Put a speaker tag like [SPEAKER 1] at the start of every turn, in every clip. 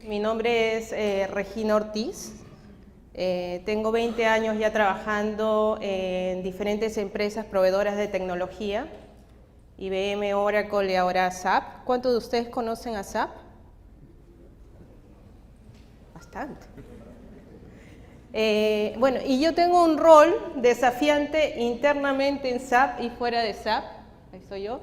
[SPEAKER 1] Mi nombre es Regina Ortiz. Tengo 20 años ya trabajando en diferentes empresas proveedoras de tecnología, IBM, Oracle y ahora SAP. ¿Cuántos de ustedes conocen a SAP? Bastante. Bueno, y yo tengo un rol desafiante internamente en SAP y fuera de SAP, ahí soy yo,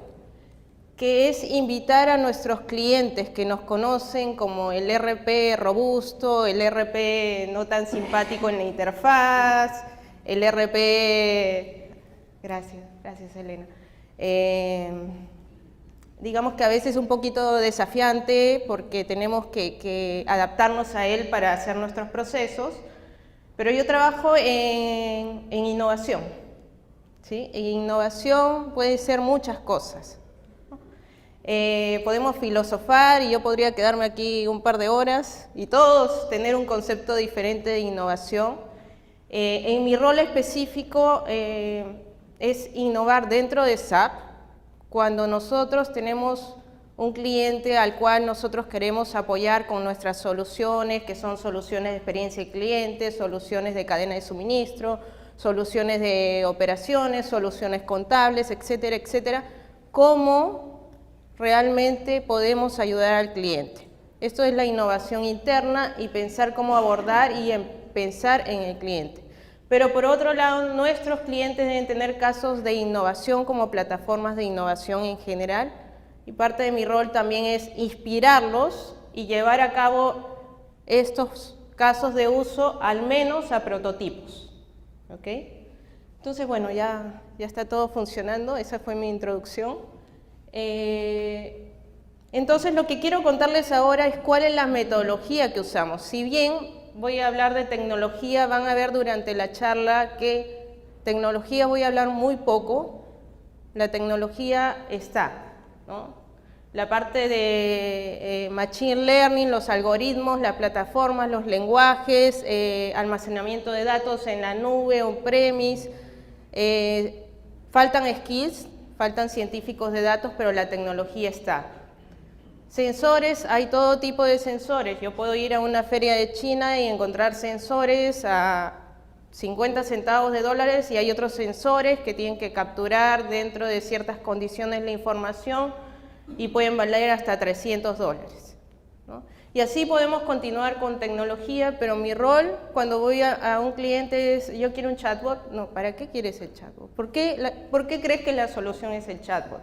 [SPEAKER 1] que es invitar a nuestros clientes que nos conocen como el ERP robusto, el ERP no tan simpático en la interfaz, el ERP... Gracias Elena. Digamos que a veces es un poquito desafiante porque tenemos que adaptarnos a él para hacer nuestros procesos, pero yo trabajo en innovación, ¿sí? En innovación puede ser muchas cosas. Podemos filosofar y yo podría quedarme aquí un par de horas y todos tener un concepto diferente de innovación. En mi rol específico es innovar dentro de SAP cuando nosotros tenemos un cliente al cual nosotros queremos apoyar con nuestras soluciones, que son soluciones de experiencia de cliente, soluciones de cadena de suministro, soluciones de operaciones, soluciones contables, etcétera, etcétera. ¿Cómo realmente podemos ayudar al cliente? Esto es la innovación interna y pensar cómo abordar y pensar en el cliente. Pero por otro lado, nuestros clientes deben tener casos de innovación como plataformas de innovación en general, y parte de mi rol también es inspirarlos y llevar a cabo estos casos de uso al menos a prototipos. ¿Ok? Entonces, bueno, ya está todo funcionando, esa fue mi introducción. Entonces lo que quiero contarles ahora es cuál es la metodología que usamos. Si bien voy a hablar de tecnología, van a ver durante la charla que tecnología voy a hablar muy poco. La tecnología está, ¿no? La parte de Machine Learning, los algoritmos, las plataformas, los lenguajes, almacenamiento de datos en la nube, on-premise, faltan skills, faltan científicos de datos, pero la tecnología está. Sensores, hay todo tipo de sensores. Yo puedo ir a una feria de China y encontrar sensores a 50 centavos de dólares y hay otros sensores que tienen que capturar dentro de ciertas condiciones la información y pueden valer hasta 300 dólares. ¿No? Y así podemos continuar con tecnología, pero mi rol cuando voy a un cliente es, yo quiero un chatbot. No, ¿para qué quieres el chatbot? ¿Por qué crees que la solución es el chatbot?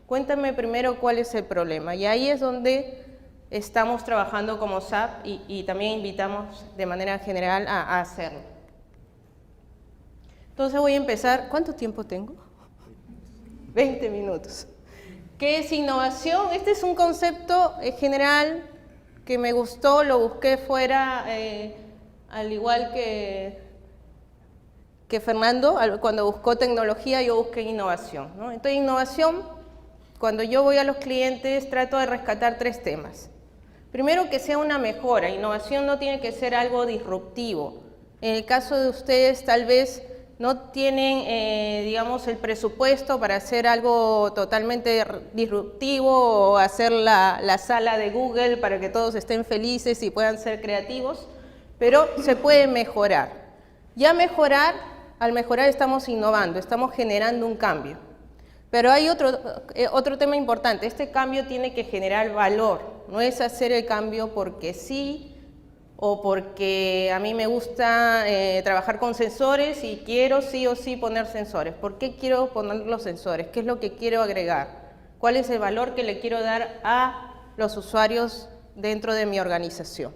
[SPEAKER 1] Cuéntame primero cuál es el problema. Y ahí es donde estamos trabajando como SAP y también invitamos de manera general a hacerlo. Entonces voy a empezar. ¿Cuánto tiempo tengo? 20 minutos. ¿Qué es innovación? Este es un concepto general que me gustó, lo busqué fuera, al igual que Fernando, cuando buscó tecnología yo busqué innovación, ¿no? Entonces innovación, cuando yo voy a los clientes trato de rescatar 3 temas. Primero, que sea una mejora. Innovación no tiene que ser algo disruptivo. En el caso de ustedes tal vez no tienen, digamos, el presupuesto para hacer algo totalmente disruptivo o hacer la sala de Google para que todos estén felices y puedan ser creativos, pero se puede mejorar. Ya al mejorar estamos innovando, estamos generando un cambio. Pero hay otro tema importante, este cambio tiene que generar valor, no es hacer el cambio porque sí, o porque a mí me gusta trabajar con sensores y quiero sí o sí poner sensores. ¿Por qué quiero poner los sensores? ¿Qué es lo que quiero agregar? ¿Cuál es el valor que le quiero dar a los usuarios dentro de mi organización?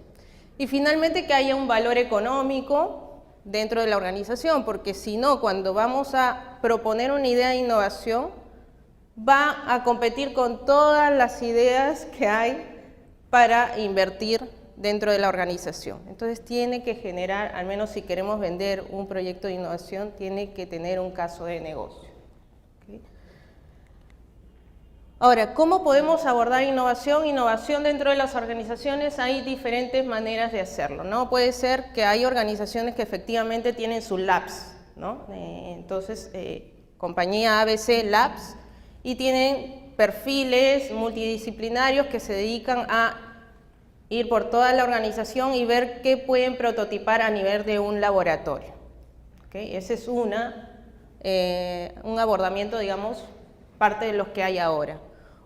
[SPEAKER 1] Y finalmente que haya un valor económico dentro de la organización, porque si no, cuando vamos a proponer una idea de innovación, va a competir con todas las ideas que hay para invertir dentro de la organización. Entonces tiene que generar, al menos si queremos vender un proyecto de innovación, tiene que tener un caso de negocio. ¿Okay? Ahora, ¿cómo podemos abordar innovación? Innovación dentro de las organizaciones hay diferentes maneras de hacerlo, ¿no? Puede ser que hay organizaciones que efectivamente tienen sus labs, ¿no? Entonces, compañía ABC Labs, y tienen perfiles multidisciplinarios que se dedican a ir por toda la organización y ver qué pueden prototipar a nivel de un laboratorio. ¿Okay? Ese es un abordamiento, digamos, parte de los que hay ahora.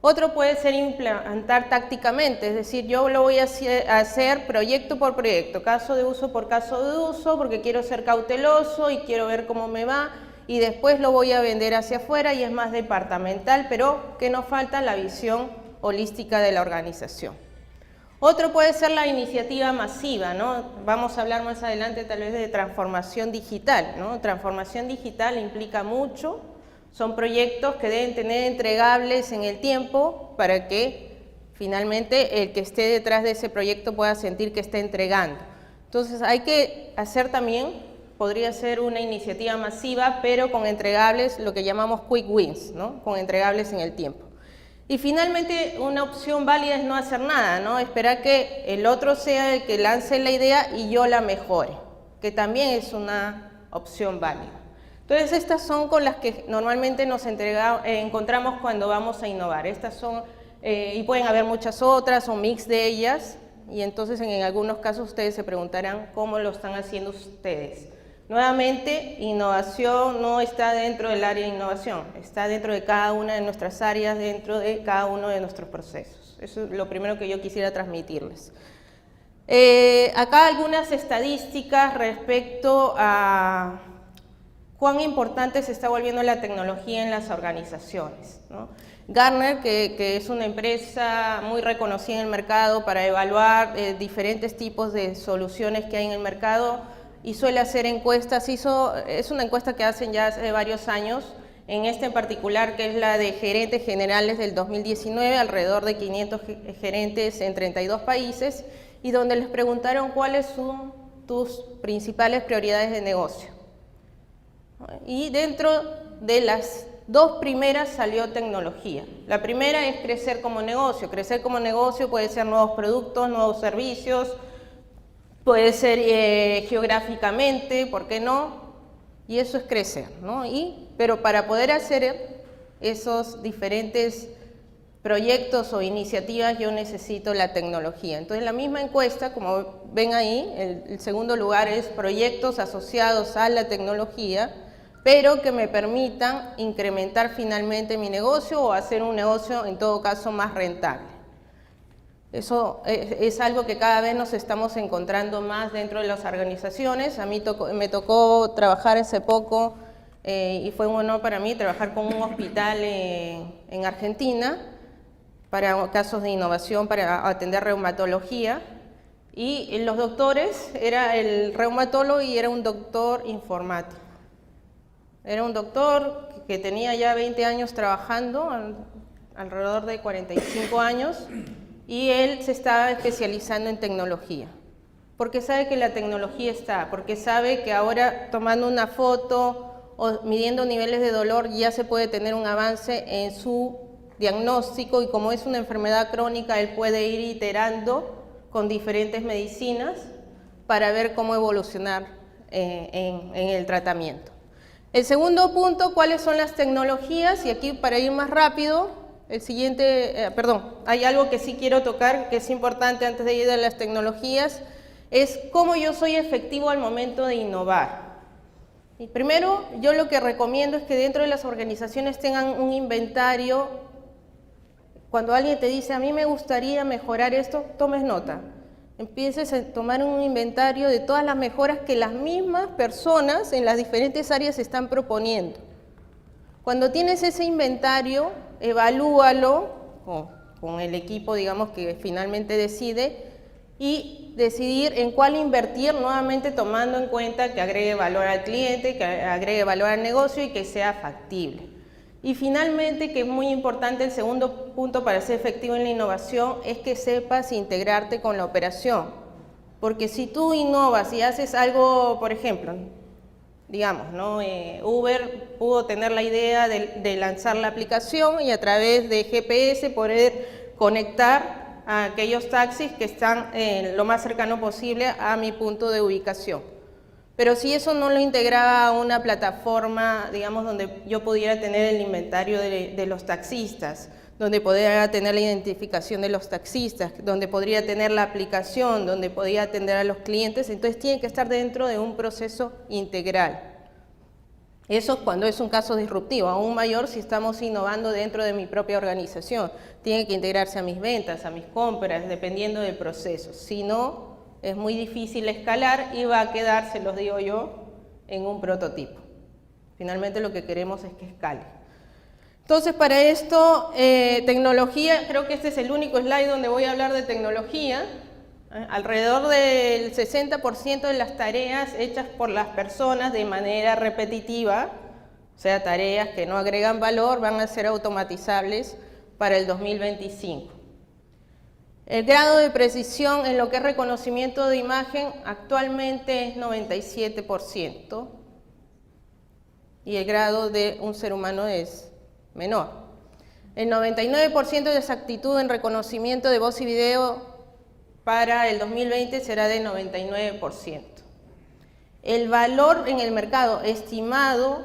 [SPEAKER 1] Otro puede ser implementar tácticamente, es decir, yo lo voy a hacer proyecto por proyecto, caso de uso por caso de uso, porque quiero ser cauteloso y quiero ver cómo me va, y después lo voy a vender hacia afuera y es más departamental, pero que nos falta la visión holística de la organización. Otro puede ser la iniciativa masiva, ¿no? Vamos a hablar más adelante tal vez de transformación digital, ¿no? Transformación digital implica mucho, son proyectos que deben tener entregables en el tiempo para que finalmente el que esté detrás de ese proyecto pueda sentir que está entregando. Entonces hay que hacer también, podría ser una iniciativa masiva, pero con entregables, lo que llamamos quick wins, ¿no? Con entregables en el tiempo. Y finalmente una opción válida es no hacer nada, ¿no? Esperar que el otro sea el que lance la idea y yo la mejore, que también es una opción válida. Entonces estas son con las que normalmente nos encontramos cuando vamos a innovar. Estas son, y pueden haber muchas otras, un mix de ellas, y entonces en algunos casos ustedes se preguntarán cómo lo están haciendo ustedes. Nuevamente, innovación no está dentro del área de innovación, está dentro de cada una de nuestras áreas, dentro de cada uno de nuestros procesos. Eso es lo primero que yo quisiera transmitirles. Acá algunas estadísticas respecto a cuán importante se está volviendo la tecnología en las organizaciones, ¿no? Gartner, que es una empresa muy reconocida en el mercado para evaluar diferentes tipos de soluciones que hay en el mercado, y suele hacer encuestas, es una encuesta que hacen ya hace varios años, en esta en particular que es la de gerentes generales del 2019, alrededor de 500 gerentes en 32 países, y donde les preguntaron cuáles son tus principales prioridades de negocio. Y dentro de las dos primeras salió tecnología. La primera es crecer como negocio. Crecer como negocio puede ser nuevos productos, nuevos servicios, puede ser geográficamente, ¿por qué no? Y eso es crecer, ¿no? Pero para poder hacer esos diferentes proyectos o iniciativas yo necesito la tecnología. Entonces la misma encuesta, como ven ahí, el segundo lugar es proyectos asociados a la tecnología, pero que me permitan incrementar finalmente mi negocio o hacer un negocio en todo caso más rentable. Eso es algo que cada vez nos estamos encontrando más dentro de las organizaciones. A mí me tocó trabajar hace poco y fue un honor para mí trabajar con un hospital en Argentina para casos de innovación para atender reumatología. Y los doctores, era el reumatólogo y era un doctor informático. Era un doctor que tenía ya 20 años trabajando, alrededor de 45 años, y él se estaba especializando en tecnología, porque sabe que la tecnología está, porque sabe que ahora tomando una foto o midiendo niveles de dolor ya se puede tener un avance en su diagnóstico, y como es una enfermedad crónica, él puede ir iterando con diferentes medicinas para ver cómo evolucionar en el tratamiento. El segundo punto, ¿cuáles son las tecnologías? Y aquí para ir más rápido, el siguiente, hay algo que sí quiero tocar, que es importante antes de ir a las tecnologías, es cómo yo soy efectivo al momento de innovar. Y primero, yo lo que recomiendo es que dentro de las organizaciones tengan un inventario. Cuando alguien te dice, a mí me gustaría mejorar esto, tomes nota. Empieces a tomar un inventario de todas las mejoras que las mismas personas en las diferentes áreas están proponiendo. Cuando tienes ese inventario, evalúalo con el equipo, digamos, que finalmente decide, y decidir en cuál invertir, nuevamente tomando en cuenta que agregue valor al cliente, que agregue valor al negocio y que sea factible. Y finalmente, que es muy importante, el segundo punto para ser efectivo en la innovación es que sepas integrarte con la operación. Porque si tú innovas y haces algo, por ejemplo, digamos, ¿no? Uber pudo tener la idea de lanzar la aplicación y a través de GPS poder conectar a aquellos taxis que están lo más cercano posible a mi punto de ubicación. Pero si eso no lo integraba a una plataforma, digamos, donde yo pudiera tener el inventario de los taxistas, donde podría tener la identificación de los taxistas, donde podría tener la aplicación, donde podría atender a los clientes. Entonces tiene que estar dentro de un proceso integral. Eso cuando es un caso disruptivo, aún mayor si estamos innovando dentro de mi propia organización. Tiene que integrarse a mis ventas, a mis compras, dependiendo del proceso. Si no, es muy difícil escalar y va a quedar, se los digo yo, en un prototipo. Finalmente lo que queremos es que escale. Entonces, para esto, tecnología, creo que este es el único slide donde voy a hablar de tecnología. Alrededor del 60% de las tareas hechas por las personas de manera repetitiva, o sea, tareas que no agregan valor, van a ser automatizables para el 2025. El grado de precisión en lo que es reconocimiento de imagen actualmente es 97% y el grado de un ser humano es menor. El 99% de exactitud en reconocimiento de voz y video para el 2020 será de 99%. El valor en el mercado estimado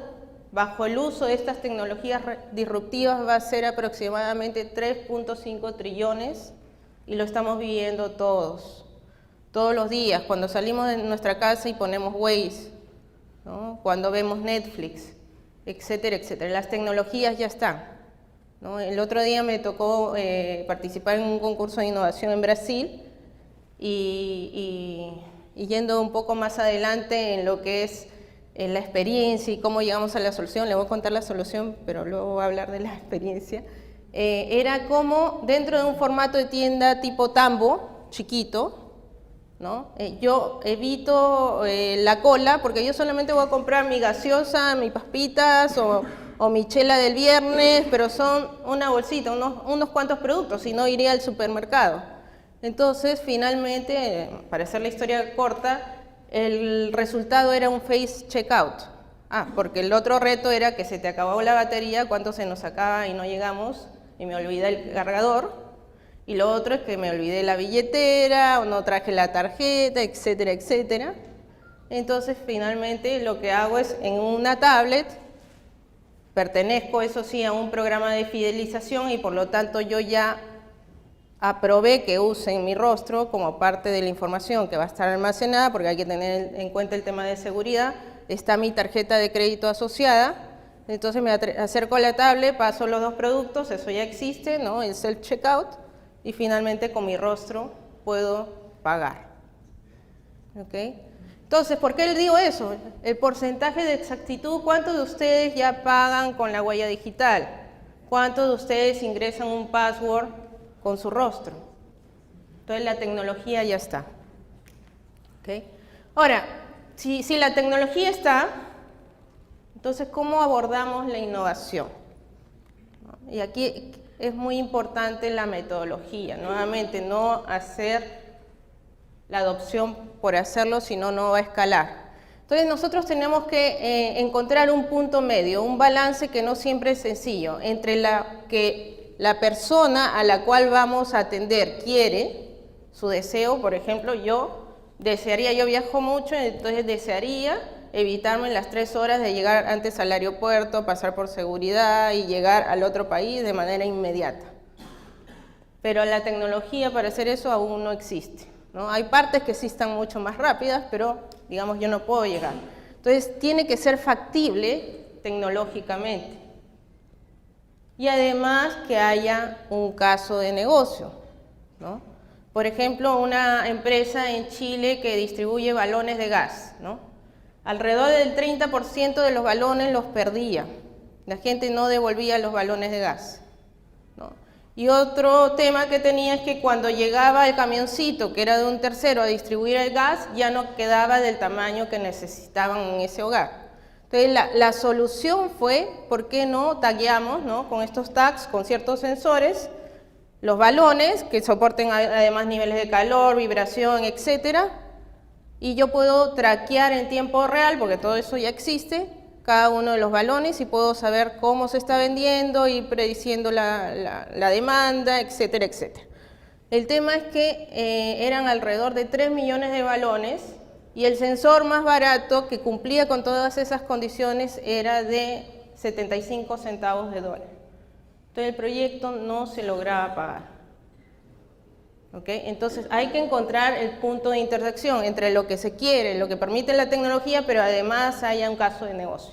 [SPEAKER 1] bajo el uso de estas tecnologías disruptivas va a ser aproximadamente 3.5 trillones y lo estamos viviendo todos los días, cuando salimos de nuestra casa y ponemos Waze, ¿no? Cuando vemos Netflix, etcétera, etcétera. Las tecnologías ya están, ¿no? El otro día me tocó participar en un concurso de innovación en Brasil y yendo un poco más adelante en lo que es la experiencia y cómo llegamos a la solución, le voy a contar la solución, pero luego voy a hablar de la experiencia. Era como dentro de un formato de tienda tipo tambo, chiquito, ¿no? Yo evito la cola porque yo solamente voy a comprar mi gaseosa, mis papitas o mi chela del viernes, pero son una bolsita, unos cuantos productos, si no iría al supermercado. Entonces, finalmente, para hacer la historia corta, el resultado era un face checkout. Porque el otro reto era que se te acabó la batería, cuánto se nos acaba y no llegamos, y me olvidé el cargador. Y lo otro es que me olvidé la billetera, o no traje la tarjeta, etcétera, etcétera. Entonces, finalmente, lo que hago es, en una tablet, pertenezco, eso sí, a un programa de fidelización y por lo tanto yo ya aprobé que usen mi rostro como parte de la información que va a estar almacenada, porque hay que tener en cuenta el tema de seguridad. Está mi tarjeta de crédito asociada, entonces me acerco a la tablet, paso los dos productos, eso ya existe, ¿no? El self-checkout, y finalmente con mi rostro puedo pagar. ¿Okay? Entonces, ¿por qué les digo eso? El porcentaje de exactitud, ¿cuántos de ustedes ya pagan con la huella digital? ¿Cuántos de ustedes ingresan un password con su rostro? Entonces la tecnología ya está. ¿Okay? Ahora, si la tecnología está, entonces ¿cómo abordamos la innovación? Y aquí es muy importante la metodología. Nuevamente, no hacer la adopción por hacerlo, sino no va a escalar. Entonces nosotros tenemos que encontrar un punto medio, un balance que no siempre es sencillo, entre que la persona a la cual vamos a atender quiere, su deseo. Por ejemplo, yo viajo mucho, entonces desearía evitarme las 3 horas de llegar antes al aeropuerto, pasar por seguridad y llegar al otro país de manera inmediata. Pero la tecnología para hacer eso aún no existe, ¿no? Hay partes que sí están mucho más rápidas, pero digamos yo no puedo llegar. Entonces tiene que ser factible tecnológicamente. Y además que haya un caso de negocio, ¿no? Por ejemplo, una empresa en Chile que distribuye balones de gas, ¿no? Alrededor del 30% de los balones los perdía. La gente no devolvía los balones de gas, ¿no? Y otro tema que tenía es que cuando llegaba el camioncito, que era de un tercero, a distribuir el gas, ya no quedaba del tamaño que necesitaban en ese hogar. Entonces la solución fue, ¿por qué no tagueamos, ¿no? Con estos tags, con ciertos sensores, los balones que soporten además niveles de calor, vibración, etcétera, y yo puedo traquear en tiempo real, porque todo eso ya existe, cada uno de los balones y puedo saber cómo se está vendiendo y prediciendo la demanda, etcétera, etcétera. El tema es que eran alrededor de 3 millones de balones y el sensor más barato que cumplía con todas esas condiciones era de 75 centavos de dólar. Entonces el proyecto no se lograba pagar. ¿Okay? Entonces hay que encontrar el punto de intersección entre lo que se quiere, lo que permite la tecnología, pero además haya un caso de negocio.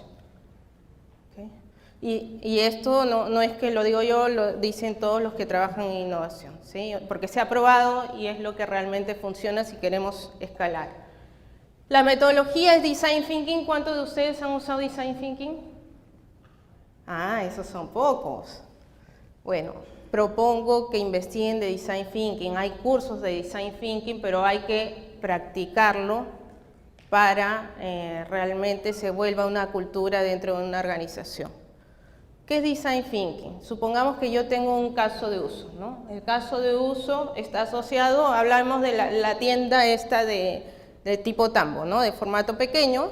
[SPEAKER 1] ¿Okay? Y esto no es que lo digo yo, lo dicen todos los que trabajan en innovación, ¿sí? Porque se ha probado y es lo que realmente funciona si queremos escalar. La metodología es Design Thinking. ¿Cuántos de ustedes han usado Design Thinking? Ah, esos son pocos. Bueno, propongo que investiguen de Design Thinking. Hay cursos de Design Thinking, pero hay que practicarlo para realmente se vuelva una cultura dentro de una organización. ¿Qué es Design Thinking? Supongamos que yo tengo un caso de uso, ¿no? El caso de uso está asociado, hablamos de la tienda esta de tipo tambo, ¿no? De formato pequeño.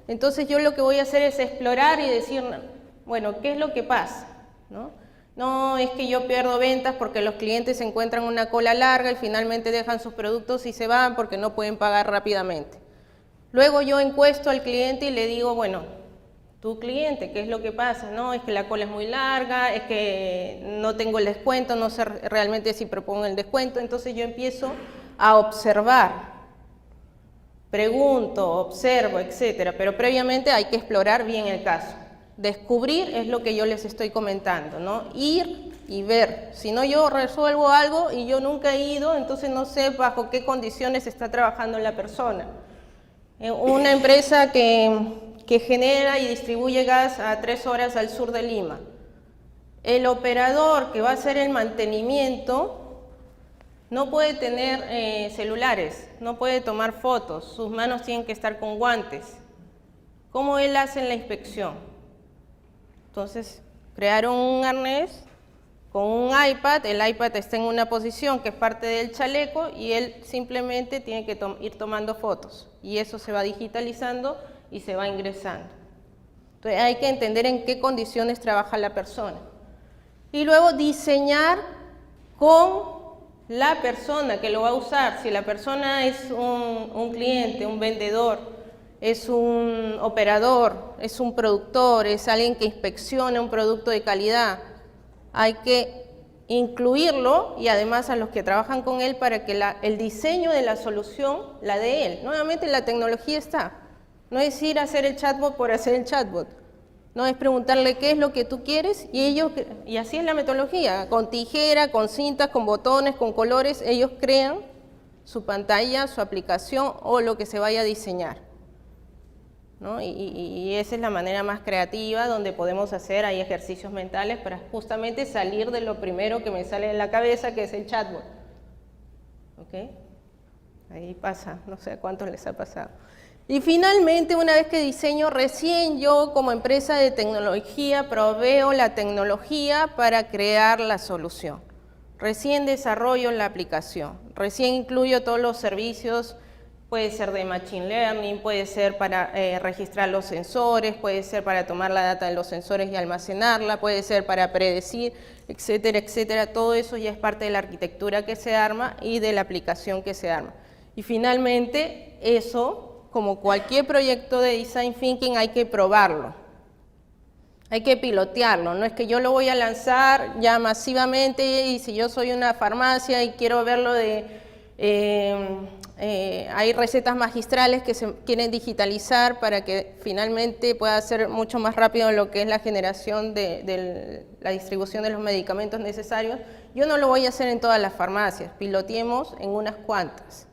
[SPEAKER 1] Entonces yo lo que voy a hacer es explorar y decir, bueno, ¿qué es lo que pasa? No es que yo pierdo ventas porque los clientes encuentran una cola larga y finalmente dejan sus productos y se van porque no pueden pagar rápidamente. Luego yo encuesto al cliente y le digo, bueno, tu cliente, ¿qué es lo que pasa? No, es que la cola es muy larga, es que no tengo el descuento, no sé realmente si propongo el descuento. Entonces yo empiezo a observar, pregunto, observo, etcétera, pero previamente hay que explorar bien el caso. Descubrir es lo que yo les estoy comentando, ¿no? Ir y ver. Si no, yo resuelvo algo y yo nunca he ido, entonces no sé bajo qué condiciones está trabajando la persona. Una empresa que genera y distribuye gas a 3 horas al sur de Lima. El operador que va a hacer el mantenimiento no puede tener celulares, no puede tomar fotos, sus manos tienen que estar con guantes. ¿Cómo él hace la inspección? Entonces, crearon un arnés con un iPad, el iPad está en una posición que es parte del chaleco y él simplemente tiene que ir tomando fotos y eso se va digitalizando y se va ingresando. Entonces, hay que entender en qué condiciones trabaja la persona. Y luego diseñar con la persona que lo va a usar. Si la persona es un cliente, un vendedor, es un operador, es un productor, es alguien que inspecciona un producto de calidad. Hay que incluirlo y además a los que trabajan con él para que el diseño de la solución la dé él. Nuevamente la tecnología está. No es ir a hacer el chatbot por hacer el chatbot. No es preguntarle qué es lo que tú quieres y así es la metodología. Con tijera, con cintas, con botones, con colores, ellos crean su pantalla, su aplicación o lo que se vaya a diseñar. ¿No? Y esa es la manera más creativa donde podemos hacer, hay ejercicios mentales para justamente salir de lo primero que me sale en la cabeza, que es el chatbot. ¿Okay? Ahí pasa, no sé a cuántos les ha pasado. Y finalmente, una vez que diseño, recién yo como empresa de tecnología proveo la tecnología para crear la solución. Recién desarrollo la aplicación, recién incluyo todos los servicios. Puede ser de Machine Learning, puede ser para registrar los sensores, puede ser para tomar la data de los sensores y almacenarla, puede ser para predecir, etcétera, etcétera. Todo eso ya es parte de la arquitectura que se arma y de la aplicación que se arma. Y finalmente, eso, como cualquier proyecto de Design Thinking, hay que probarlo. Hay que pilotearlo, no es que yo lo voy a lanzar ya masivamente y si yo soy una farmacia y quiero verlo de... hay recetas magistrales que se quieren digitalizar para que finalmente pueda ser mucho más rápido lo que es la generación de la distribución de los medicamentos necesarios. Yo no lo voy a hacer en todas las farmacias, piloteemos en unas cuantas.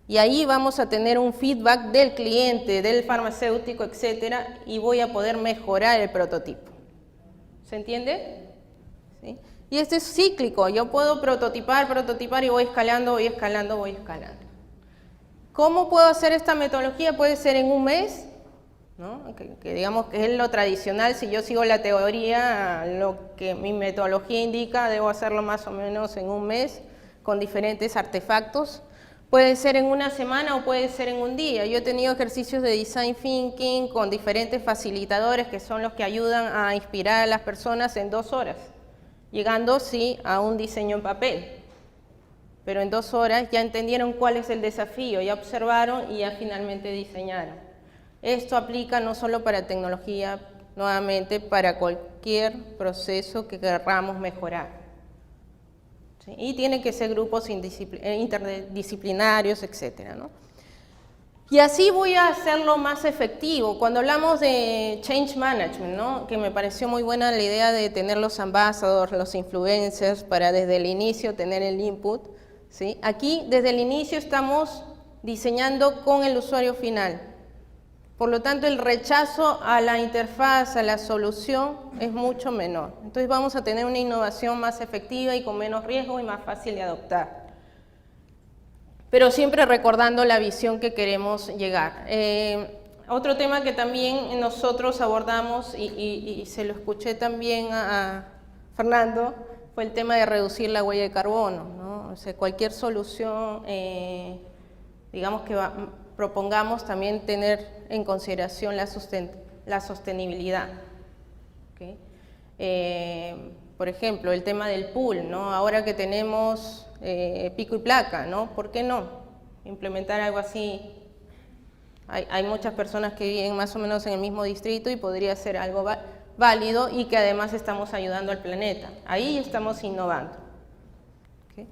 [SPEAKER 1] Y ahí vamos a tener un feedback del cliente, del farmacéutico, etcétera, y voy a poder mejorar el prototipo. ¿Se entiende? ¿Sí? Y esto es cíclico, yo puedo prototipar y voy escalando. ¿Cómo puedo hacer esta metodología? Puede ser en un mes, ¿no? que digamos que es lo tradicional, si yo sigo la teoría, lo que mi metodología indica, debo hacerlo más o menos en un mes, con diferentes artefactos. Puede ser en una semana o puede ser en un día. Yo he tenido ejercicios de Design Thinking con diferentes facilitadores que son los que ayudan a inspirar a las personas en 2 horas. Llegando, sí, a un diseño en papel, pero en 2 horas ya entendieron cuál es el desafío, ya observaron y ya finalmente diseñaron. Esto aplica no solo para tecnología, nuevamente para cualquier proceso que queramos mejorar. ¿Sí? Y tienen que ser grupos interdisciplinarios, etcétera, ¿no? Y así voy a hacerlo más efectivo. Cuando hablamos de change management, ¿no? Que me pareció muy buena la idea de tener los ambassadors, los influencers, para desde el inicio tener el input, ¿sí? Aquí desde el inicio estamos diseñando con el usuario final. Por lo tanto, el rechazo a la interfaz, a la solución, es mucho menor. Entonces vamos a tener una innovación más efectiva y con menos riesgo y más fácil de adoptar. Pero siempre recordando la visión que queremos llegar. Otro tema que también nosotros abordamos, y se lo escuché también a Fernando, fue el tema de reducir la huella de carbono, ¿no? O sea, cualquier solución, digamos que propongamos también tener en consideración la sostenibilidad. ¿Okay? Por ejemplo, el tema del pool, ¿no? Ahora que tenemos pico y placa, ¿no? ¿Por qué no implementar algo así? Hay muchas personas que viven más o menos en el mismo distrito y podría ser algo válido y que además estamos ayudando al planeta. Ahí estamos innovando. ¿Okay?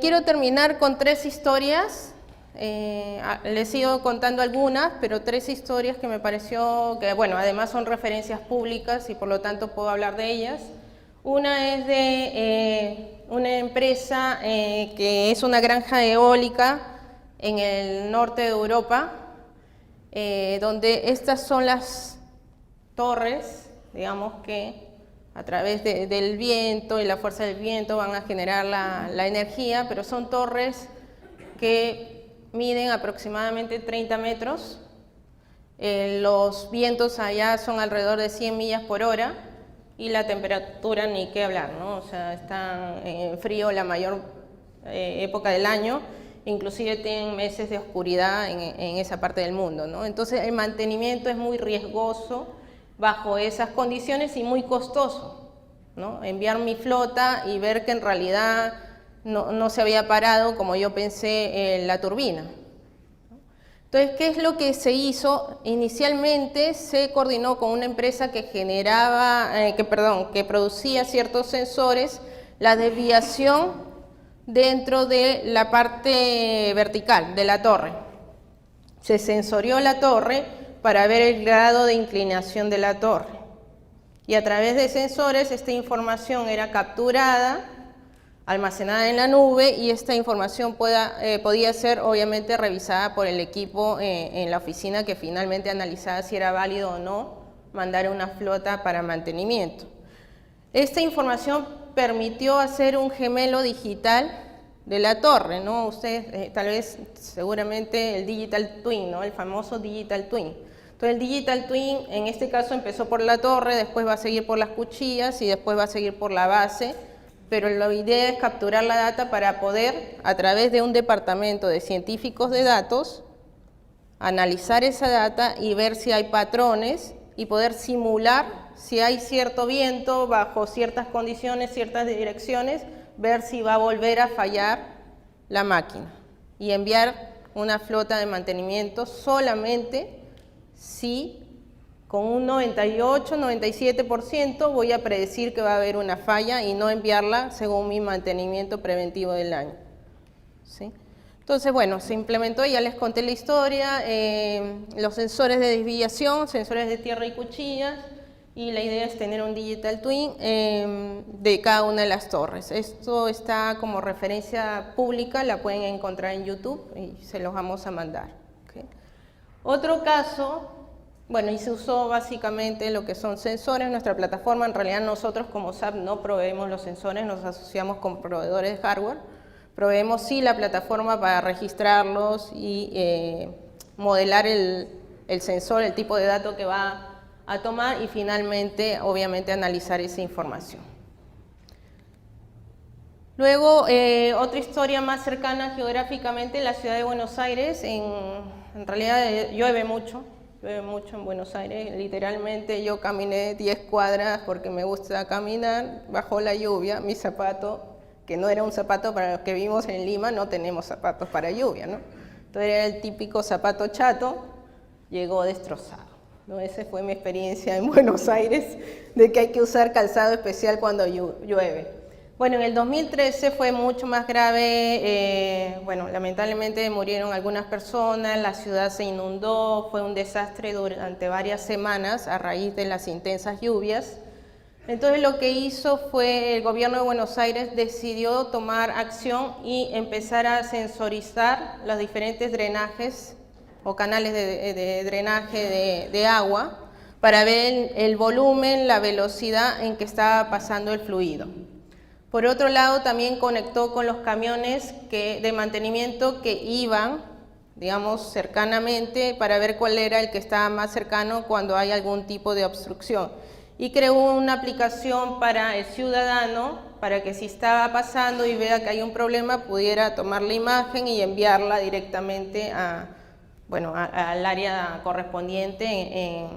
[SPEAKER 1] Quiero terminar con 3 historias. Les sigo contando algunas, pero 3 historias que me pareció que, bueno, además son referencias públicas y por lo tanto puedo hablar de ellas. Una es de una empresa que es una granja eólica en el norte de Europa, donde estas son las torres, digamos que a través del viento y la fuerza del viento van a generar la energía, pero son torres que miden aproximadamente 30 metros, los vientos allá son alrededor de 100 millas por hora y la temperatura ni qué hablar, ¿no? O sea, están en frío la mayor época del año, inclusive tienen meses de oscuridad en esa parte del mundo, ¿no? Entonces el mantenimiento es muy riesgoso bajo esas condiciones y muy costoso, ¿no? Enviar mi flota y ver que en realidad no se había parado como yo pensé la turbina. Entonces, ¿qué es lo que se hizo? Inicialmente se coordinó con una empresa que que producía ciertos sensores, la desviación dentro de la parte vertical de la torre. Se sensorió la torre para ver el grado de inclinación de la torre. Y a través de sensores esta información era capturada, almacenada en la nube, y esta información podía ser obviamente revisada por el equipo en la oficina que finalmente analizaba si era válido o no mandar una flota para mantenimiento. Esta información permitió hacer un gemelo digital de la torre, ¿no? Ustedes tal vez seguramente el Digital Twin, ¿no? El famoso Digital Twin. Entonces el Digital Twin en este caso empezó por la torre, después va a seguir por las cuchillas y después va a seguir por la base. Pero la idea es capturar la data para poder, a través de un departamento de científicos de datos, analizar esa data y ver si hay patrones y poder simular si hay cierto viento bajo ciertas condiciones, ciertas direcciones, ver si va a volver a fallar la máquina y enviar una flota de mantenimiento solamente si con un 98-97% voy a predecir que va a haber una falla y no enviarla según mi mantenimiento preventivo del año. ¿Sí? Entonces, bueno, se implementó, ya les conté la historia, los sensores de desviación, sensores de tierra y cuchillas, y la idea es tener un Digital Twin de cada una de las torres. Esto está como referencia pública, la pueden encontrar en YouTube y se los vamos a mandar. ¿Okay? Otro caso. Bueno, y se usó básicamente lo que son sensores en nuestra plataforma. En realidad nosotros como SAP no proveemos los sensores, nos asociamos con proveedores de hardware. Proveemos sí la plataforma para registrarlos y modelar el sensor, el tipo de dato que va a tomar y finalmente, obviamente, analizar esa información. Luego, otra historia más cercana geográficamente, la ciudad de Buenos Aires. En realidad llueve mucho en Buenos Aires, literalmente yo caminé 10 cuadras porque me gusta caminar bajo la lluvia, mi zapato, que no era un zapato para los que vivimos en Lima, no tenemos zapatos para lluvia, ¿no? Entonces era el típico zapato chato, llegó destrozado. ¿no? Esa fue mi experiencia en Buenos Aires, de que hay que usar calzado especial cuando llueve. Bueno, en el 2013 fue mucho más grave, bueno, lamentablemente murieron algunas personas, la ciudad se inundó, fue un desastre durante varias semanas a raíz de las intensas lluvias. Entonces lo que hizo fue el gobierno de Buenos Aires decidió tomar acción y empezar a sensorizar los diferentes drenajes o canales de drenaje de agua para ver el volumen, la velocidad en que estaba pasando el fluido. Por otro lado, también conectó con los camiones de mantenimiento que iban, digamos, cercanamente para ver cuál era el que estaba más cercano cuando hay algún tipo de obstrucción. Y creó una aplicación para el ciudadano, para que si estaba pasando y vea que hay un problema, pudiera tomar la imagen y enviarla directamente al área correspondiente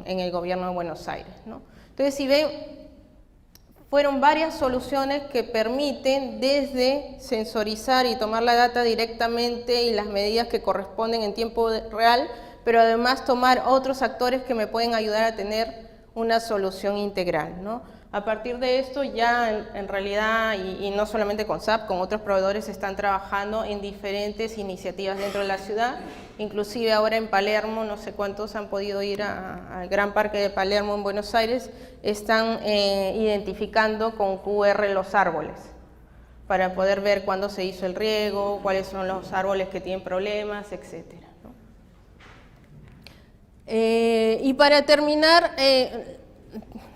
[SPEAKER 1] en el gobierno de Buenos Aires, ¿no? Entonces, si ven, fueron varias soluciones que permiten desde sensorizar y tomar la data directamente y las medidas que corresponden en tiempo real, pero además tomar otros actores que me pueden ayudar a tener una solución integral, ¿no? A partir de esto ya en realidad, y no solamente con SAP, con otros proveedores están trabajando en diferentes iniciativas dentro de la ciudad, inclusive ahora en Palermo, no sé cuántos han podido ir al Gran Parque de Palermo en Buenos Aires, están identificando con QR los árboles, para poder ver cuándo se hizo el riego, cuáles son los árboles que tienen problemas, etcétera. Y para terminar,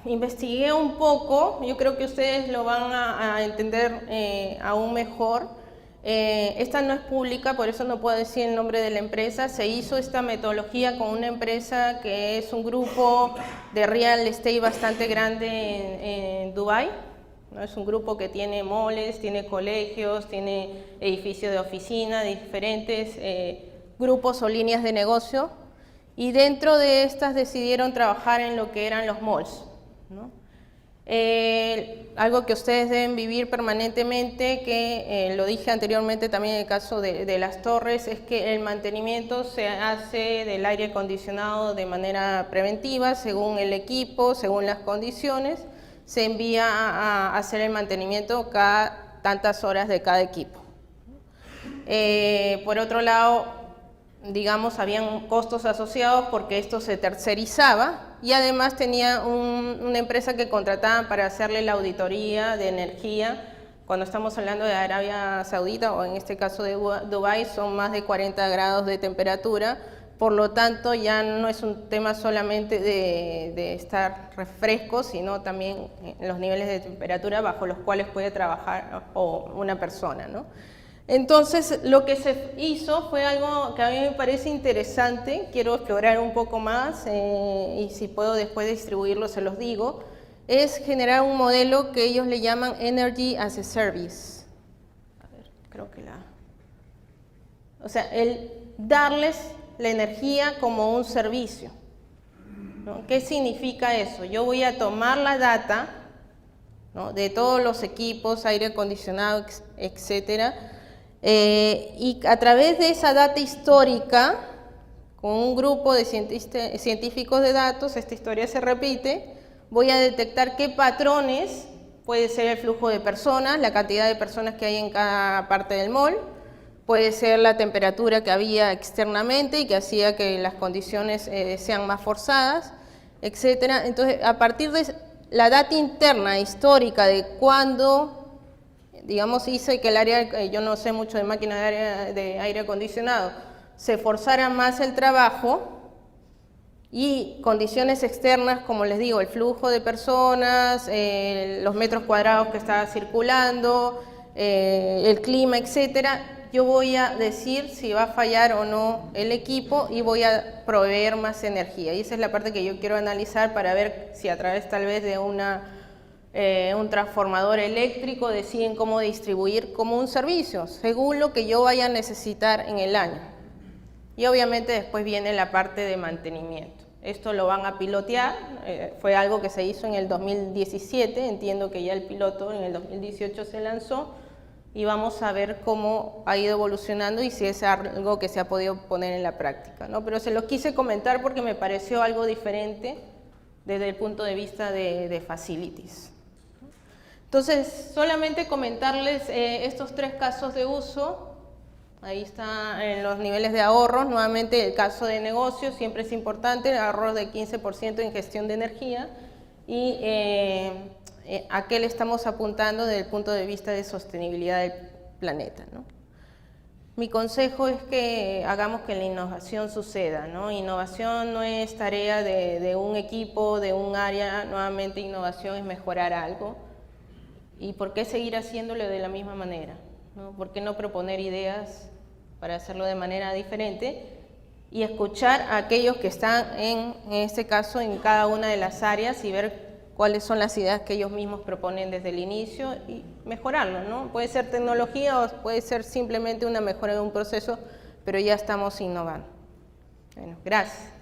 [SPEAKER 1] investigué un poco, yo creo que ustedes lo van a entender aún mejor. Esta no es pública, por eso no puedo decir el nombre de la empresa. Se hizo esta metodología con una empresa que es un grupo de real estate bastante grande en Dubái, ¿no? Es un grupo que tiene moles, tiene colegios, tiene edificios de oficina, diferentes grupos o líneas de negocio. Y dentro de estas decidieron trabajar en lo que eran los malls, ¿no? Algo que ustedes deben vivir permanentemente, que lo dije anteriormente también en el caso de las torres, es que el mantenimiento se hace del aire acondicionado de manera preventiva, según el equipo, según las condiciones, se envía a hacer el mantenimiento cada tantas horas de cada equipo. Por otro lado, digamos, habían costos asociados porque esto se tercerizaba y además tenía una empresa que contrataban para hacerle la auditoría de energía. Cuando estamos hablando de Arabia Saudita o en este caso de Dubái, son más de 40 grados de temperatura, por lo tanto ya no es un tema solamente de estar refresco, sino también los niveles de temperatura bajo los cuales puede trabajar una persona, ¿no? Entonces, lo que se hizo fue algo que a mí me parece interesante, quiero explorar un poco más y si puedo después distribuirlo se los digo, es generar un modelo que ellos le llaman Energy as a Service. A ver, creo que o sea, el darles la energía como un servicio, ¿no? ¿Qué significa eso? Yo voy a tomar la data, ¿no?, de todos los equipos, aire acondicionado, etcétera, y a través de esa data histórica, con un grupo de científicos de datos, esta historia se repite, voy a detectar qué patrones, puede ser el flujo de personas, la cantidad de personas que hay en cada parte del mall, puede ser la temperatura que había externamente y que hacía que las condiciones sean más forzadas, etcétera. Entonces, a partir de la data interna histórica de cuándo, digamos, hice que el área, yo no sé mucho de máquinas de aire acondicionado, se forzara más el trabajo y condiciones externas, como les digo, el flujo de personas, los metros cuadrados que estaba circulando, el clima, etcétera, yo voy a decir si va a fallar o no el equipo y voy a proveer más energía. Y esa es la parte que yo quiero analizar para ver si a través tal vez de un transformador eléctrico deciden cómo distribuir como un servicio, según lo que yo vaya a necesitar en el año. Y obviamente después viene la parte de mantenimiento. Esto lo van a pilotear, fue algo que se hizo en el 2017, entiendo que ya el piloto en el 2018 se lanzó, y vamos a ver cómo ha ido evolucionando y si es algo que se ha podido poner en la práctica, ¿no? Pero se los quise comentar porque me pareció algo diferente desde el punto de vista de facilities. Entonces, solamente comentarles estos 3 casos de uso. Ahí están los niveles de ahorros. Nuevamente, el caso de negocio siempre es importante, el ahorro de 15% en gestión de energía. Y a qué le estamos apuntando desde el punto de vista de sostenibilidad del planeta, ¿no? Mi consejo es que hagamos que la innovación suceda, ¿no? Innovación no es tarea de un equipo, de un área. Nuevamente, innovación es mejorar algo. ¿Y por qué seguir haciéndolo de la misma manera, ¿no? ¿Por qué no proponer ideas para hacerlo de manera diferente? Y escuchar a aquellos que están en este caso en cada una de las áreas y ver cuáles son las ideas que ellos mismos proponen desde el inicio y mejorarlo, ¿no? Puede ser tecnología o puede ser simplemente una mejora de un proceso, pero ya estamos innovando. Bueno, gracias.